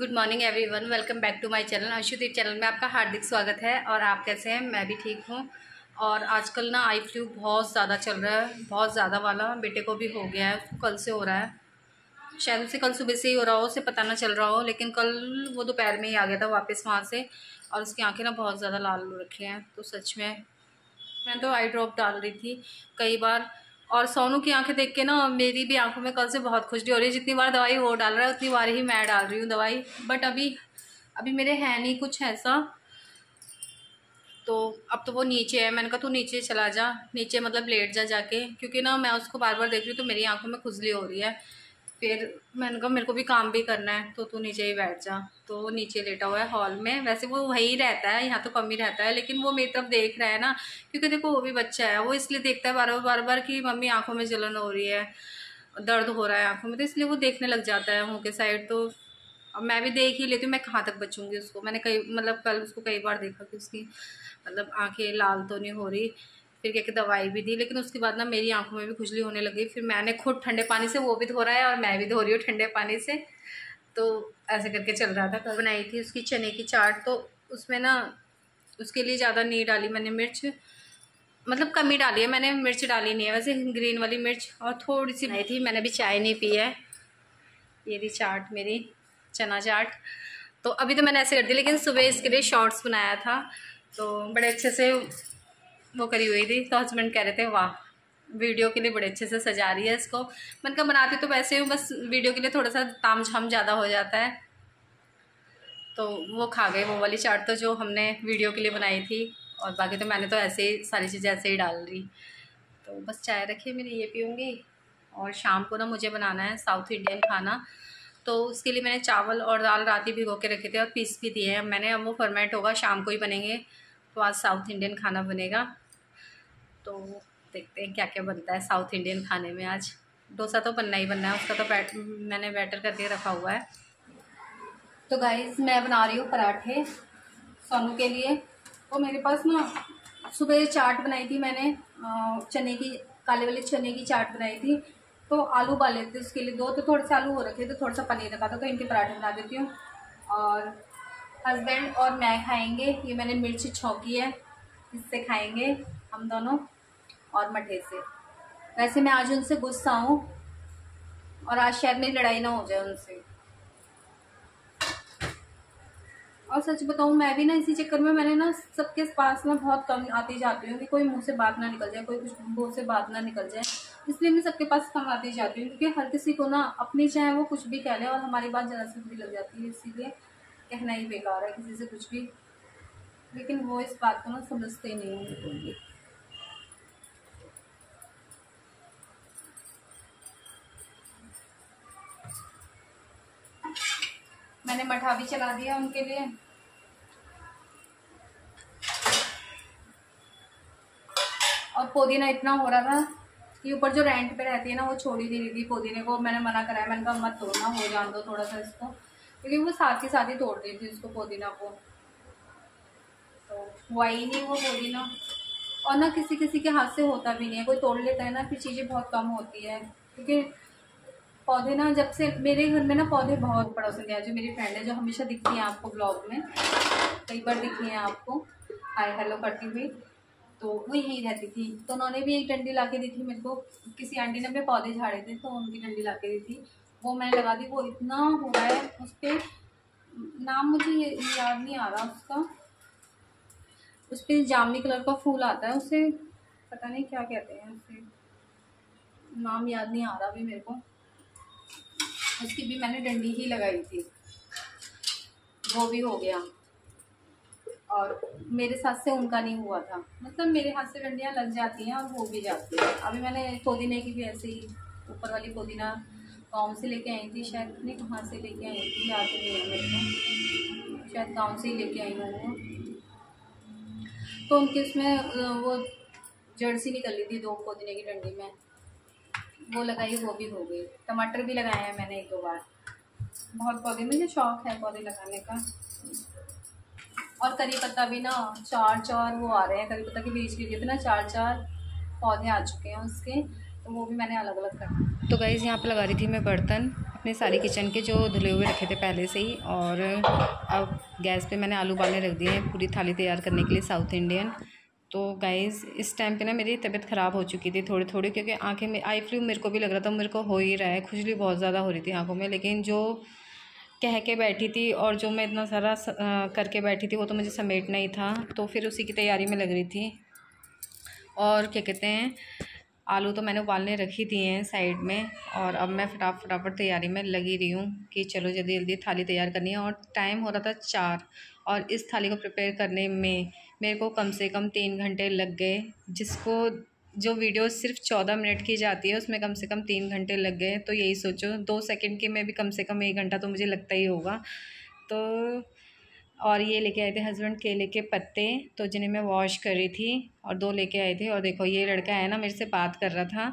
Good morning everyone, welcome back to my channel. Anshudeep channel में आपका हार्दिक स्वागत है। और आप कैसे हैं? मैं भी ठीक हूँ। और आजकल ना आई फ्लू बहुत ज़्यादा चल रहा है, बहुत ज़्यादा वाला। बेटे को भी हो गया है, उसको कल से हो रहा है। शायद उसे कल सुबह से ही हो रहा हो, उसे पता ना चल रहा हो, लेकिन कल वो दोपहर में ही आ गया था वापस वहाँ से। और उसकी आँखें ना बहुत ज़्यादा लाल हो रखी हैं। तो सच में मैं तो आई ड्रॉप डाल रही थी कई बार। और सोनू की आंखें देख के ना मेरी भी आंखों में कल से बहुत खुजली हो रही है। जितनी बार दवाई वो डाल रहा है उतनी बार ही मैं डाल रही हूँ दवाई। बट अभी अभी मेरे है नहीं कुछ ऐसा। तो अब तो वो नीचे है। मैंने कहा तू नीचे चला जा, नीचे मतलब लेट जा जाके, क्योंकि ना मैं उसको बार बार देख रही हूँ तो मेरी आंखों में खुजली हो रही है। फिर मैंने कहा मेरे को भी काम भी करना है, तो तू नीचे ही बैठ जा। तो वो नीचे लेटा हुआ है हॉल में। वैसे वो वहीं रहता है, यहाँ तो कम ही रहता है, लेकिन वो मेरी तरफ देख रहा है ना, क्योंकि देखो वो भी बच्चा है। वो इसलिए देखता है बार बार कि मम्मी आंखों में जलन हो रही है, दर्द हो रहा है आंखों में, तो इसलिए वो देखने लग जाता है मुँह के साइड। तो अब मैं भी देख ही लेती हूँ, मैं कहाँ तक बचूंगी उसको। मैंने कई मतलब कल उसको कई बार देखा कि उसकी मतलब आंखें लाल तो नहीं हो रही। फिर क्या कि दवाई भी दी, लेकिन उसके बाद ना मेरी आंखों में भी खुजली होने लगी। फिर मैंने खुद ठंडे पानी से, वो भी धो रहा है और मैं भी धो रही हूँ ठंडे पानी से। तो ऐसे करके चल रहा था। कल बनाई थी उसकी चने की चाट, तो उसमें ना उसके लिए ज़्यादा नहीं डाली मैंने मिर्च, मतलब कम ही डाली है मैंने, मिर्च डाली नहीं है वैसे, ग्रीन वाली मिर्च। और थोड़ी सी बनाई थी मैंने, अभी चाय नहीं पी है। ये थी चाट मेरी, चना चाट। तो अभी तो मैंने ऐसे कर दी, लेकिन सुबह इसके लिए शॉर्ट्स बनाया था तो बड़े अच्छे से वो करी हुई थी। तो हस्बैंड कह रहे थे वाह, वीडियो के लिए बड़े अच्छे से सजा रही है इसको। मैंने कहा बनाती तो वैसे हूँ, बस वीडियो के लिए थोड़ा सा ताम झाम ज़्यादा हो जाता है। तो वो खा गए वो वाली चाट तो जो हमने वीडियो के लिए बनाई थी। और बाकी तो मैंने तो ऐसे ही सारी चीज़ें ऐसे ही डाल दी। तो बस चाय रखी मेरी, ये पीऊँगी। और शाम को ना मुझे बनाना है साउथ इंडियन खाना। तो उसके लिए मैंने चावल और दाल रात ही भिगो के रखे थे और पीस भी दिए हैं मैंने। अब वो फर्मेंट होगा, शाम को ही बनेंगे। तो आज साउथ इंडियन खाना बनेगा। तो देखते हैं क्या क्या बनता है साउथ इंडियन खाने में। आज डोसा तो बनना ही बनना है, उसका तो मैंने बैटर करके रखा हुआ है। तो गाइस मैं बना रही हूँ पराठे सोनू के लिए। तो मेरे पास ना सुबह चाट बनाई थी मैंने, चने की, काले वाले चने की चाट बनाई थी। तो आलू उबाले थे उसके लिए दो, तो थोड़े से आलू हो रखे थे, थोड़ा सा पनीर रखा था, तो इनके पराठे बना देती हूँ। और हस्बैंड और मैं खाएंगे। ये मैंने मिर्ची छौंकी है, इससे खाएंगे हम दोनों, और मठे से। वैसे मैं आज उनसे गुस्सा हूँ और आज शायद मेरी लड़ाई ना हो जाए उनसे। और सच बताऊँ मैं भी ना इसी चक्कर में, मैंने ना सबके पास में बहुत कम आती जाती हूँ कि कोई मुंह से बात ना निकल जाए, कोई कुछ मुंह से बात ना निकल जाए। इसलिए मैं सबके पास कम आती जाती हूँ, क्योंकि हर किसी को ना अपनी चाहे वो कुछ भी कह ले और हमारी बात जरा से बुरी लग जाती है। इसीलिए कहना ही बेकार है किसी से कुछ भी। लेकिन वो इस बात को ना समझते ही नहीं हैं। मैंने मठा भी चला दिया उनके लिए। और पुदीना इतना हो रहा था कि ऊपर जो रेंट पे रहती है ना, वो छोड़ ही नहीं रही थी पुदीने को। मैंने मना कराया, मैंने कहा मत तोड़ना, हो जान दो थोड़ा सा इसको, क्योंकि वो साथ ही साथ ही तोड़ रही थी उसको पुदीना को। तो हुआ ही नहीं वो पुदीना। और ना किसी किसी के हाथ से होता भी नहीं है, कोई तोड़ लेता है ना फिर चीज़ें बहुत कम होती है। क्योंकि पौधे ना, जब से मेरे घर में ना पौधे बहुत पड़ोसन है, जो मेरी फ्रेंड है, जो हमेशा दिखती है आपको ब्लॉग में, कई बार दिखी है आपको हाय हेलो करती हुई, तो वो यहीं रहती थी। तो उन्होंने भी एक डंडी ला के दी थी मेरे को। किसी आंटी ने अपने पौधे झाड़े थे तो उनकी डंडी ला के दी थी, वो मैंने लगा दी। वो इतना हुआ है उस पर, नाम मुझे याद नहीं आ रहा उसका। उस पर जामुनी कलर का फूल आता है, उसे पता नहीं क्या कहते हैं, उसे नाम याद नहीं आ रहा अभी मेरे को। उसकी भी मैंने डंडी ही लगाई थी, वो भी हो गया। और मेरे साथ से उनका नहीं हुआ था, मतलब मेरे हाथ से डंडियाँ लग जाती हैं और हो भी जाती है। अभी मैंने पुदीने की भी ऐसे ही, ऊपर वाली पुदीना गाँव से लेके आई थी, शायद नहीं कहाँ से लेके आई थी, याद नहीं है मेरे को, शायद गाँव से ही लेके आई हूँ वो। तो उनके उसमें वो जड़ सी निकल ली थी दो पुदीने की डंडी में, वो लगाई, वो भी हो गई। टमाटर भी लगाए हैं मैंने एक दो बार। बहुत पौधे, मुझे शौक है पौधे लगाने का। और करी पत्ता भी ना चार वो आ रहे हैं, करी पत्ता के बीज भी दिए थे ना, चार पौधे आ चुके हैं उसके, तो वो भी मैंने अलग अलग कर। तो गाइस यहाँ पे लगा रही थी मैं बर्तन, अपने सारे किचन के जो धुले हुए रखे थे पहले से ही, और अब गैस पे मैंने आलू उबालने रख दिए हैं पूरी थाली तैयार करने के लिए साउथ इंडियन। तो गाइज़ इस टाइम पे ना मेरी तबीयत ख़राब हो चुकी थी थोड़ी थोड़ी, क्योंकि आंखें में आई फ्लू मेरे को भी लग रहा था, मेरे को हो ही रहा है, खुजली बहुत ज़्यादा हो रही थी आंखों में। लेकिन जो कह के बैठी थी और जो मैं इतना सारा करके बैठी थी वो तो मुझे समेटना ही था, तो फिर उसी की तैयारी में लग रही थी। और क्या कहते हैं, आलू तो मैंने उबालने रख ही दिए हैं साइड में, और अब मैं फटाफट तैयारी में लगी रही हूँ कि चलो जल्दी जल्दी थाली तैयार करनी है। और टाइम हो रहा था 4, और इस थाली को प्रिपेयर करने में मेरे को कम से कम 3 घंटे लग गए। जिसको जो वीडियो सिर्फ 14 मिनट की जाती है उसमें कम से कम 3 घंटे लग गए, तो यही सोचो 2 सेकंड की में भी कम से कम 1 घंटा तो मुझे लगता ही होगा। तो और ये लेके आए थे हस्बैंड केले के पत्ते, तो जिन्हें मैं वॉश कर रही थी, और 2 लेके आए थे। और देखो ये लड़का है ना, मेरे से बात कर रहा था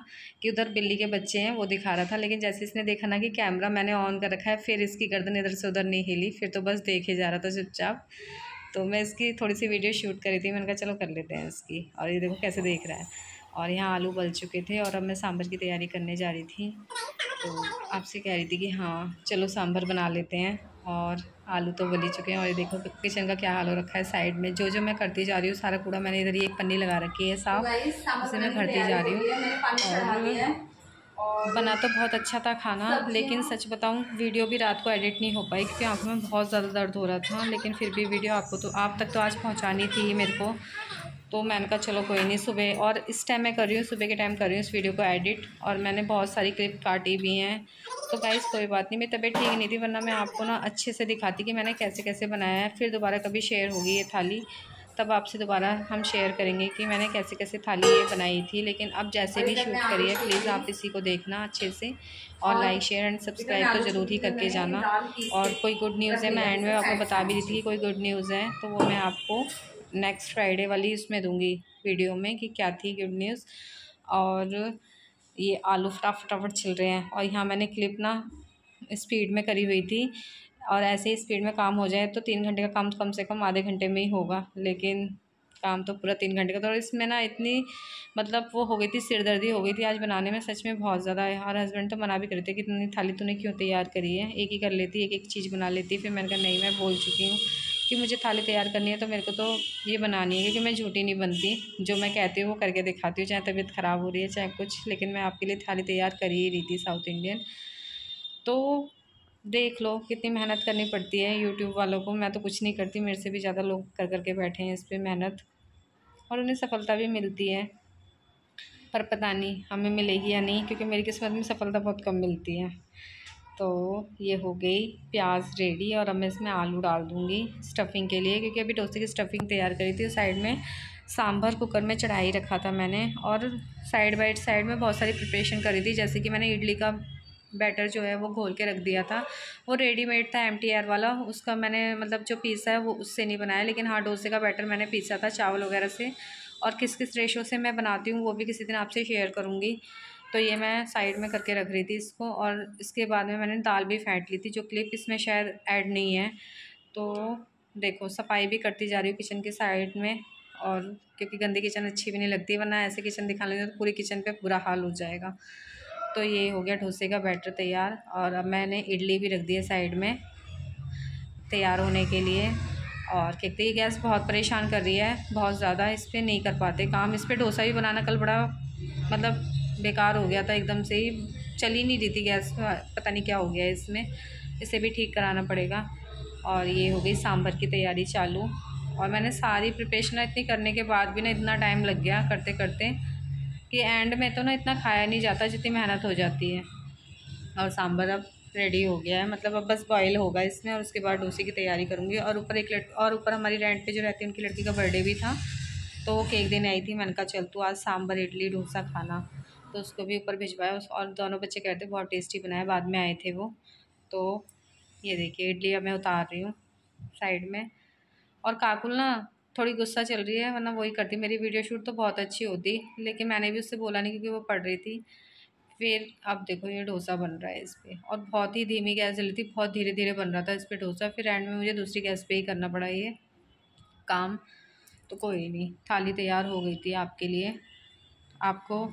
कि उधर बिल्ली के बच्चे हैं वो दिखा रहा था, लेकिन जैसे इसने देखा ना कि कैमरा मैंने ऑन कर रखा है, फिर इसकी गर्दन इधर से उधर नहीं हिली, फिर तो बस देखे जा रहा था चुपचाप। तो मैं इसकी थोड़ी सी वीडियो शूट करी थी, मैंने कहा चलो कर लेते हैं इसकी। और ये देखो कैसे देख रहा है। और यहाँ आलू उबल चुके थे और अब मैं सांभर की तैयारी करने जा रही थी, तो आपसे कह रही थी कि हाँ चलो सांभर बना लेते हैं। और आलू तो उबल ही चुके हैं, और ये देखो किचन का क्या हाल हो रखा है। साइड में जो जो मैं करती जा रही हूँ सारा कूड़ा मैंने इधर ही एक पन्नी लगा रखी है साफ, उसे मैं भरती जा रही हूँ। और बना तो बहुत अच्छा था खाना, लेकिन सच बताऊं वीडियो भी रात को एडिट नहीं हो पाई क्योंकि आंखों में बहुत ज़्यादा दर्द हो रहा था। लेकिन फिर भी वीडियो आप तक तो आज पहुंचानी थी मेरे को, तो मैंने कहा चलो कोई नहीं, सुबह और इस टाइम मैं कर रही हूँ, सुबह के टाइम कर रही हूँ इस वीडियो को एडिट। और मैंने बहुत सारी क्लिप काटी भी हैं, तो गाइस कोई बात नहीं, मेरी तबीयत ठीक नहीं थी, वरना मैं आपको ना अच्छे से दिखाती कि मैंने कैसे कैसे बनाया है। फिर दोबारा कभी शेयर होगी ये थाली, तब आपसे दोबारा हम शेयर करेंगे कि मैंने कैसे कैसे थाली ये बनाई थी। लेकिन अब जैसे भी शूट करिए प्लीज़ आप इसी को देखना अच्छे से, और लाइक शेयर एंड सब्सक्राइब तो ज़रूर ही करके जाना। और कोई गुड न्यूज़ है, मैं एंड में आपको बता भी दी थी कि कोई गुड न्यूज़ है, तो वो मैं आपको नेक्स्ट फ्राइडे वाली उसमें दूंगी वीडियो में कि क्या थी गुड न्यूज़। और ये आलू फटाफट छिल रहे हैं, और यहाँ मैंने क्लिप ना स्पीड में करी हुई थी, और ऐसे ही स्पीड में काम हो जाए तो 3 घंटे का काम कम से कम आधे घंटे में ही होगा, लेकिन काम तो पूरा 3 घंटे का था। और इसमें ना इतनी मतलब वो हो गई थी, सिरदर्दी हो गई थी आज बनाने में सच में बहुत ज़्यादा है। और हस्बैंड तो मना भी कर रहे थे कि इतनी थाली तूने क्यों तैयार करी है, एक ही कर लेती, एक एक चीज़ बना लेती। फिर मैंने कहा नहीं, मैं बोल चुकी हूँ कि मुझे थाली तैयार करनी है तो मेरे को तो ये बनानी है, क्योंकि मैं झूठी नहीं बनती, जो मैं कहती हूँ वो करके दिखाती हूँ, चाहे तबीयत ख़राब हो रही है चाहे कुछ। लेकिन मैं आपके लिए थाली तैयार कर ही रही थी साउथ इंडियन। तो देख लो कितनी मेहनत करनी पड़ती है यूट्यूब वालों को, मैं तो कुछ नहीं करती, मेरे से भी ज़्यादा लोग कर करके बैठे हैं इस पर मेहनत, और उन्हें सफलता भी मिलती है। पर पता नहीं हमें मिलेगी या नहीं, क्योंकि मेरी किस्मत में सफलता बहुत कम मिलती है। तो ये हो गई प्याज रेडी, और अब मैं इसमें आलू डाल दूँगी स्टफ़िंग के लिए, क्योंकि अभी डोसे की स्टफ़िंग तैयार करी थी। साइड में सांभर कुकर में चढ़ा ही रखा था मैंने, और साइड बाई साइड में बहुत सारी प्रिपरेशन करी थी। जैसे कि मैंने इडली का बैटर जो है वो घोल के रख दिया था, वो रेडीमेड था MTR वाला, उसका मैंने मतलब जो पीसा है वो उससे नहीं बनाया। लेकिन हाँ डोसे का बैटर मैंने पीसा था चावल वगैरह से, और किस किस रेशो से मैं बनाती हूँ वो भी किसी दिन आपसे शेयर करूँगी। तो ये मैं साइड में करके रख रही थी इसको, और इसके बाद में मैंने दाल भी फेंट ली थी, जो क्लिप इसमें शायद ऐड नहीं है। तो देखो सफाई भी करती जा रही हूँ किचन के साइड में, और क्योंकि गंदी किचन अच्छी भी नहीं लगती, वरना ऐसे किचन दिखा लेंगे तो पूरी किचन पे बुरा हाल हो जाएगा। तो ये हो गया डोसे का बैटर तैयार, और अब मैंने इडली भी रख दी है साइड में तैयार होने के लिए। और कहते ही गैस बहुत परेशान कर रही है, बहुत ज़्यादा, इस पर नहीं कर पाते काम। इस पर डोसा भी बनाना कल बड़ा मतलब बेकार हो गया था, एकदम से ही चल ही नहीं रही थी गैस, पता नहीं क्या हो गया इसमें, इसे भी ठीक कराना पड़ेगा। और ये हो गई सांभर की तैयारी चालू, और मैंने सारी प्रिपरेशन इतनी करने के बाद भी ना इतना टाइम लग गया करते करते कि एंड में तो ना इतना खाया नहीं जाता जितनी मेहनत हो जाती है। और सांभर अब रेडी हो गया है, मतलब अब बस बॉयल होगा इसमें, और उसके बाद डोसे की तैयारी करूँगी। और ऊपर हमारी रेंट पे जो रहती है उनकी लड़की का बर्थडे भी था, तो वो केक देने आई थी। मैंने कहा चल तू आज सांभर इडली डोसा खाना, तो उसको भी ऊपर भिजवाया। और दोनों बच्चे कहते बहुत टेस्टी बनाया, बाद में आए थे वो। तो ये देखिए इडली अब मैं उतार रही हूँ साइड में। और काकुल ना थोड़ी गुस्सा चल रही है, वरना वही करती, मेरी वीडियो शूट तो बहुत अच्छी होती, लेकिन मैंने भी उससे बोला नहीं क्योंकि वो पढ़ रही थी। फिर अब देखो ये डोसा बन रहा है इस पर, और बहुत ही धीमी गैस जली थी, बहुत धीरे धीरे बन रहा था इस पर डोसा। फिर एंड में मुझे दूसरी गैस पे ही करना पड़ा ये काम। तो कोई नहीं, थाली तैयार हो गई थी आपके लिए। आपको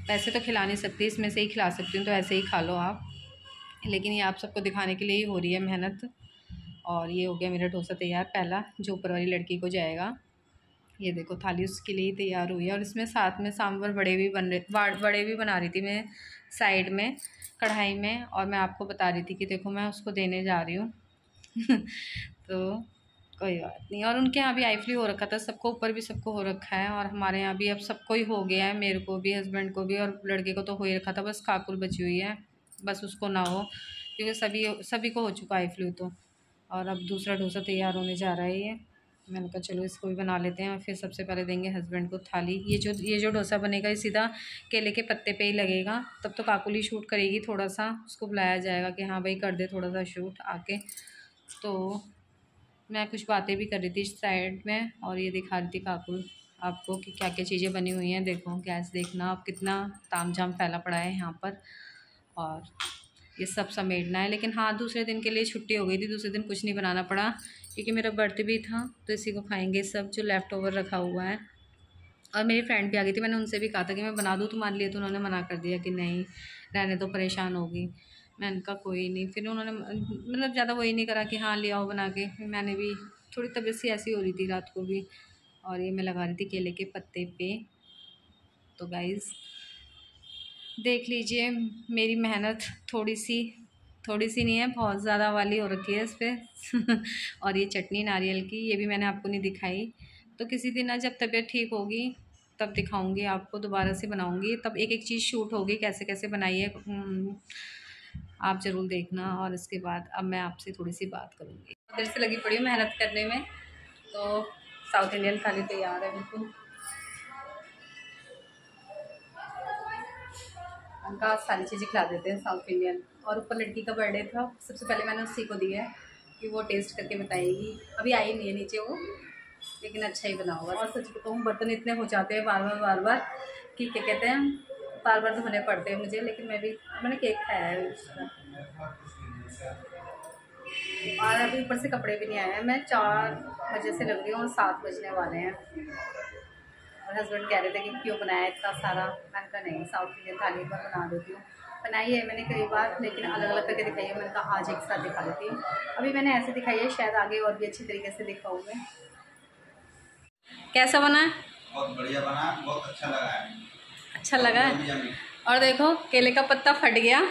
वैसे तो खिला नहीं सकती, इसमें से ही खिला सकती हूँ, तो ऐसे ही खा लो आप। लेकिन ये आप सबको दिखाने के लिए ही हो रही है मेहनत। और ये हो गया मेरा डोसा तैयार, पहला जो ऊपर वाली लड़की को जाएगा। ये देखो थाली उसके लिए तैयार हुई है। और इसमें साथ में सांभर बड़े भी बड़े भी बना रही थी मैं साइड में कढ़ाई में। और मैं आपको बता रही थी कि देखो मैं उसको देने जा रही हूँ तो कोई बात नहीं। और उनके यहाँ भी आई फ्लू हो रखा था, सबको ऊपर भी सबको हो रखा है। और हमारे यहाँ भी अब सबको ही हो गया है, मेरे को भी, हस्बैंड को भी, और लड़के को तो हो ही रखा था, बस काकुल बची हुई है, बस उसको ना हो, क्योंकि सभी को हो चुका आई फ्लू तो। और अब दूसरा डोसा तैयार होने जा रहा है। ये मैंने कहा चलो इसको भी बना लेते हैं। और फिर सबसे पहले देंगे हस्बैंड को थाली। ये जो डोसा बनेगा ये सीधा केले के पत्ते पे ही लगेगा। तब तो काकुल ही शूट करेगी, थोड़ा सा उसको बुलाया जाएगा कि हाँ भाई कर दे थोड़ा सा शूट आके। तो मैं कुछ बातें भी कर रही थी साइड में, और ये दिखा रही थी काकुल आपको कि क्या क्या चीज़ें बनी हुई हैं। देखो गैस देखना अब कितना तामझाम फैला पड़ा है यहाँ पर। और ये सब समेटना है। लेकिन हाँ दूसरे दिन के लिए छुट्टी हो गई थी, दूसरे दिन कुछ नहीं बनाना पड़ा, क्योंकि मेरा बर्थडे भी था। तो इसी को खाएंगे सब जो लेफ़्ट ओवर रखा हुआ है। और मेरी फ्रेंड भी आ गई थी, मैंने उनसे भी कहा था कि मैं बना दूँ तुम्हारे लिए, तो उन्होंने मना कर दिया कि नहीं रहने तो, परेशान होगी। मैंने कहा कोई नहीं। फिर उन्होंने मतलब ज़्यादा वही नहीं करा कि हाँ ले आओ बना के। फिर मैंने भी थोड़ी तबीयत सी ऐसी हो रही थी रात को भी। और ये मैं लगा रही थी केले के पत्ते पे। तो गाइज़ देख लीजिए मेरी मेहनत थोड़ी सी नहीं है, बहुत ज़्यादा वाली हो रखी है इस पर और ये चटनी नारियल की, ये भी मैंने आपको नहीं दिखाई। तो किसी दिन ना जब तबीयत ठीक होगी तब दिखाऊंगी आपको, दोबारा से बनाऊंगी, तब एक एक चीज़ शूट होगी कैसे कैसे बनाई है, आप ज़रूर देखना। और इसके बाद अब मैं आपसे थोड़ी सी बात करूँगी। देर से लगी पड़ी हूँ मेहनत करने में। तो साउथ इंडियन थाली तैयार है बिल्कुल। उनका सारी चीज़ें खिला देते हैं साउथ इंडियन। और ऊपर लड़की का बर्थडे था, सबसे पहले मैंने उसी को दिया है कि वो टेस्ट करके बताएगी। अभी आई नहीं है नीचे वो, लेकिन अच्छा ही बना होगा। और सच बताऊँ बर्तन इतने हो जाते हैं बार बार कि क्या कहते हैं, बार बार धोने पड़ते हैं मुझे। लेकिन मैंने केक खाया है उसका। और अभी ऊपर से कपड़े भी नहीं आए हैं। मैं 4 बजे से लग रही हूँ और 7 बजने वाले हैं। और हस्बैंड कह रहे थे कि क्यों बनाया इतना सारा। मैंने कहा नहीं साउथ इंडियन थाली पर बना देती हूँ। बनाई है मैंने कई बार, लेकिन अलग अलग करके दिखाई है। मैंने कहा आज एक साथ दिखा देती हूँ। अभी मैंने ऐसे दिखाई है, शायद आगे और भी अच्छी तरीके से दिखाऊँ मैं। कैसा बना है? बहुत बढ़िया बना, बहुत अच्छा लगा है। अच्छा लगा है। और देखो केले का पत्ता फट गया,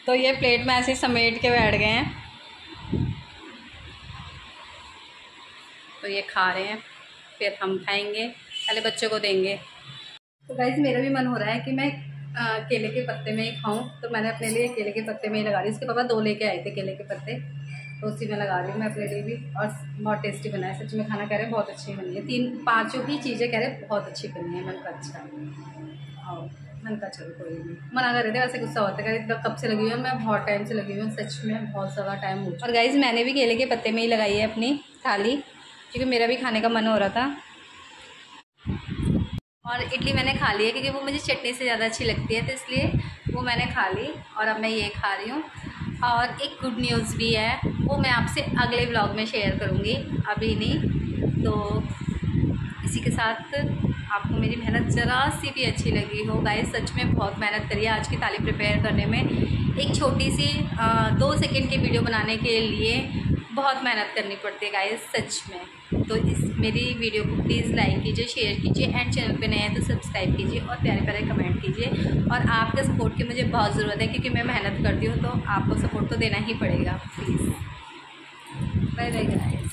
तो ये प्लेट में ऐसे समेट के बैठ गए हैं। तो ये खा रहे हैं, फिर हम खाएंगे, पहले बच्चों को देंगे। तो गाइस मेरा भी मन हो रहा है कि मैं केले के पत्ते में ही खाऊं। तो मैंने अपने लिए केले के पत्ते में ही लगा रही। इसके पापा 2 लेके आए थे केले के पत्ते, तो उसी में लगा रही हूँ मैं अपने लिए भी। और बहुत टेस्टी बना है, सच में खाना कह रहे बहुत अच्छी बनी है। 3-5 ही चीज़ें कह रहे बहुत अच्छी बनी है। मैंने कहा अच्छा। और मैंने कहा चलो कोई नहीं, मना कर रहे थे वैसे, गुस्सा होता है इतना कब से लगी हुई है। मैं बहुत टाइम से लगी हुई हूँ, सच में बहुत ज़्यादा टाइम हो चुका। और गाइज़ मैंने भी केले के पत्ते में ही लगाई है अपनी थाली, क्योंकि मेरा भी खाने का मन हो रहा था। और इडली मैंने खा ली है, क्योंकि वो मुझे चटनी से ज़्यादा अच्छी लगती है, तो इसलिए वो मैंने खा ली। और अब मैं ये खा रही हूँ। और एक गुड न्यूज़ भी है, वो मैं आपसे अगले व्लॉग में शेयर करूँगी, अभी नहीं। तो इसी के साथ आपको मेरी मेहनत ज़रा सी भी अच्छी लगी हो गाइस, सच में बहुत मेहनत करी है आज की थाली प्रिपेयर करने में। एक छोटी सी 2 सेकंड की वीडियो बनाने के लिए बहुत मेहनत करनी पड़ती है गाइस, सच में। तो इस मेरी वीडियो को प्लीज़ लाइक कीजिए, शेयर कीजिए, एंड चैनल पे नए हैं तो सब्सक्राइब कीजिए, और प्यारे प्यारे कमेंट कीजिए। और आपके सपोर्ट की मुझे बहुत ज़रूरत है, क्योंकि मैं मेहनत करती हूँ, तो आपको सपोर्ट तो देना ही पड़ेगा प्लीज़। Bye bye guys.